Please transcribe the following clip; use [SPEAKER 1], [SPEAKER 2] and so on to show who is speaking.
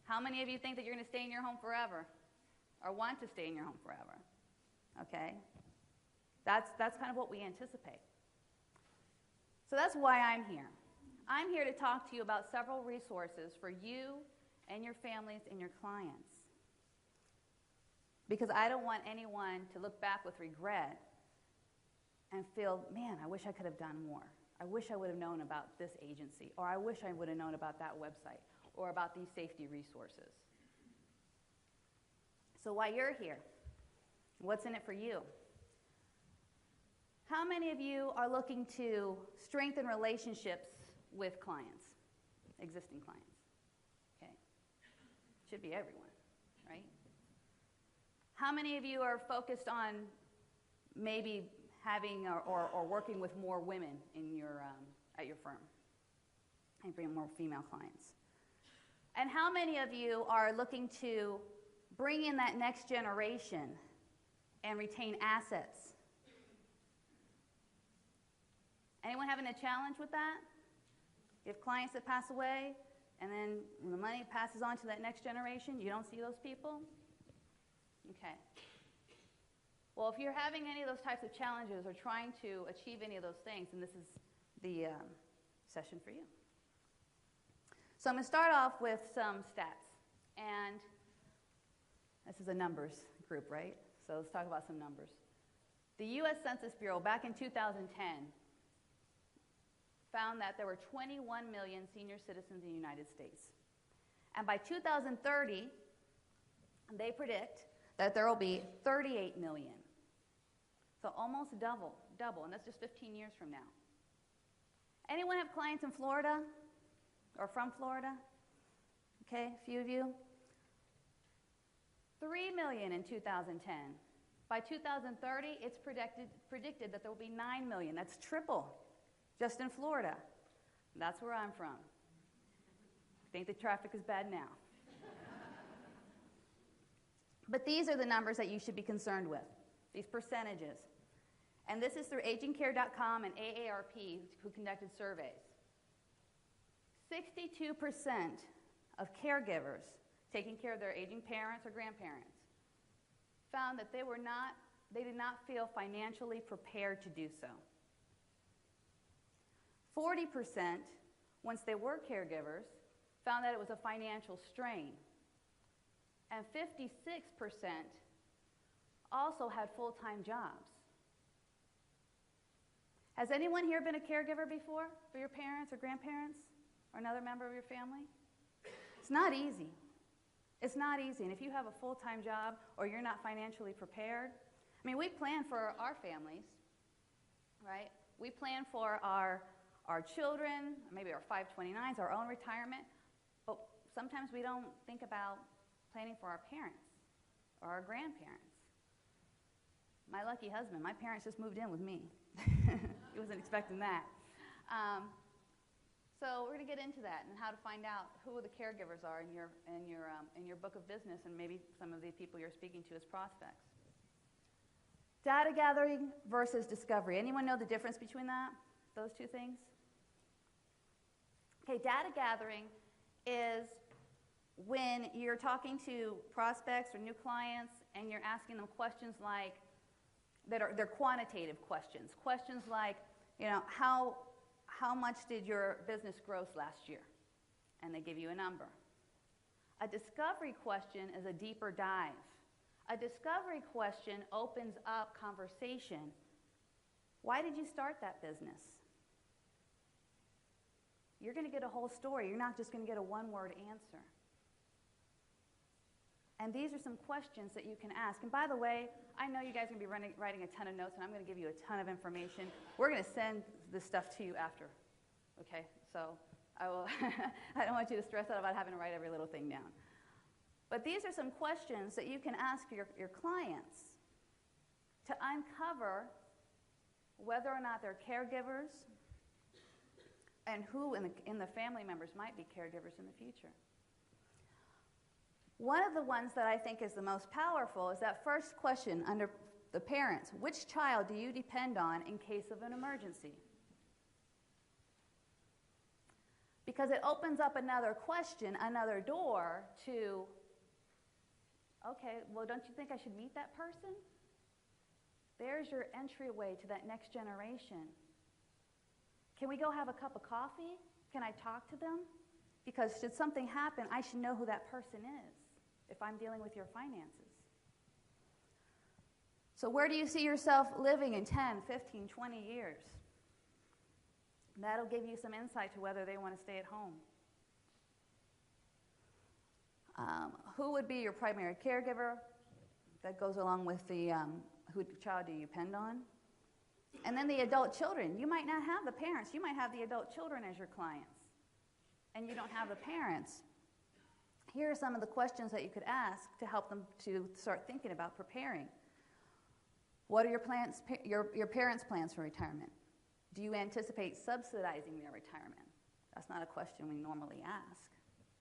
[SPEAKER 1] How many of you think that you're going to stay in your home forever or want to stay in your home forever? Okay? That's kind of what we anticipate. So that's why I'm here. I'm here to talk to you about several resources for you and your families and your clients. Because I don't want anyone to look back with regret and feel, man, I wish I could have done more. I wish I would have known about this agency, or I wish I would have known about that website, or about these safety resources. So while you're here, what's in it for you? How many of you are looking to strengthen relationships with clients, existing clients? Okay. Should be everyone, right? How many of you are focused on maybe having or working with more women in your, at your firm and bring more female clients? And how many of you are looking to bring in that next generation and retain assets? Anyone having a challenge with that? You have clients that pass away, and then when the money passes on to that next generation, you don't see those people? Okay. Well, if you're having any of those types of challenges or trying to achieve any of those things, then this is the session for you. So I'm going to start off with some stats. And this is a numbers group, right? So let's talk about some numbers. The U.S. Census Bureau, back in 2010, found that there were 21 million senior citizens in the United States. And by 2030, they predict that there will be 38 million. So almost double, and that's just 15 years from now. Anyone have clients in Florida or from Florida? Okay, a few of you. 3 million in 2010. By 2030, it's predicted that there will be 9 million. That's triple just in Florida. That's where I'm from. I think the traffic is bad now. But these are the numbers that you should be concerned with, these percentages. And this is through agingcare.com and AARP, who conducted surveys. 62% of caregivers taking care of their aging parents or grandparents found that they did not feel financially prepared to do so. 40%, once they were caregivers, found that it was a financial strain. And 56% also had full-time jobs. Has anyone here been a caregiver before for your parents or grandparents or another member of your family? It's not easy. It's not easy. And if you have a full-time job or you're not financially prepared, I mean, we plan for our families, right? We plan for our children, maybe our 529s, our own retirement, but sometimes we don't think about planning for our parents or our grandparents. My lucky husband, my parents just moved in with me. He wasn't expecting that. So we're going to get into that and how to find out who the caregivers are in your book of business and maybe some of the people you're speaking to as prospects. Data gathering versus discovery. Anyone know the difference between those two things? Okay, data gathering is when you're talking to prospects or new clients and you're asking them questions like, they're quantitative questions. Questions like, you know, how much did your business gross last year? And they give you a number. A discovery question is a deeper dive. A discovery question opens up conversation. Why did you start that business? You're going to get a whole story. You're not just going to get a one-word answer. And these are some questions that you can ask. And by the way, I know you guys are going to be writing a ton of notes, and I'm going to give you a ton of information. We're going to send this stuff to you after, okay? So I don't want you to stress out about having to write every little thing down. But these are some questions that you can ask your clients to uncover whether or not they're caregivers and who in the family members might be caregivers in the future. One of the ones that I think is the most powerful is that first question under the parents. Which child do you depend on in case of an emergency? Because it opens up another question, another door to, okay, well, don't you think I should meet that person? There's your entryway to that next generation. Can we go have a cup of coffee? Can I talk to them? Because should something happen, I should know who that person is if I'm dealing with your finances. So where do you see yourself living in 10, 15, 20 years? That'll give you some insight to whether they want to stay at home. Who would be your primary caregiver? That goes along with the who child do you depend on? And then the adult children. You might not have the parents. You might have the adult children as your clients. And you don't have the parents. Here are some of the questions that you could ask to help them to start thinking about preparing. What are your plans, your parents' plans for retirement? Do you anticipate subsidizing their retirement? That's not a question we normally ask.